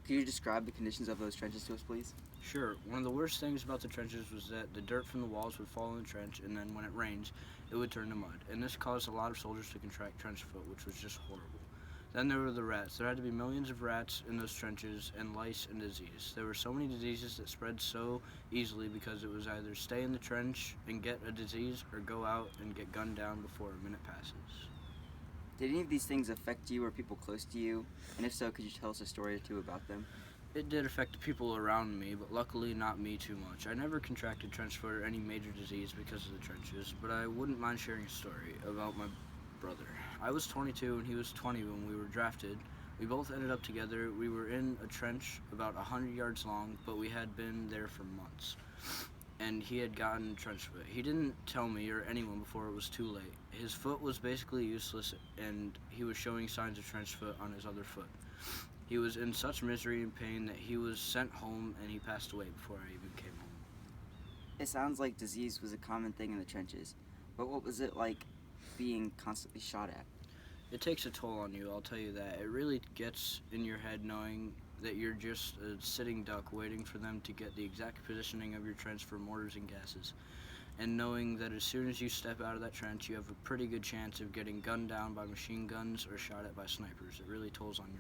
Could you describe the conditions of those trenches to us, please? Sure, one of the worst things about the trenches was that the dirt from the walls would fall in the trench, and then when it rains, it would turn to mud, and this caused a lot of soldiers to contract trench foot, which was just horrible. Then there were the rats. There had to be millions of rats in those trenches, and lice and disease. There were so many diseases that spread so easily because it was either stay in the trench and get a disease or go out and get gunned down before a minute passes. Did any of these things affect you or people close to you? And if so, could you tell us a story or two about them? It did affect the people around me, but luckily not me too much. I never contracted trench foot or any major disease because of the trenches, but I wouldn't mind sharing a story about my brother. I was 22 and he was 20 when we were drafted. We both ended up together. We were in a trench about 100 yards long, but we had been there for months. And he had gotten trench foot. He didn't tell me or anyone before it was too late. His foot was basically useless, and he was showing signs of trench foot on his other foot. He was in such misery and pain that he was sent home, and he passed away before I even came home. It sounds like disease was a common thing in the trenches, but what was it like being constantly shot at? It takes a toll on you, I'll tell you that. It really gets in your head knowing that you're just a sitting duck waiting for them to get the exact positioning of your trench for mortars and gases. And knowing that as soon as you step out of that trench, you have a pretty good chance of getting gunned down by machine guns or shot at by snipers. It really tolls on your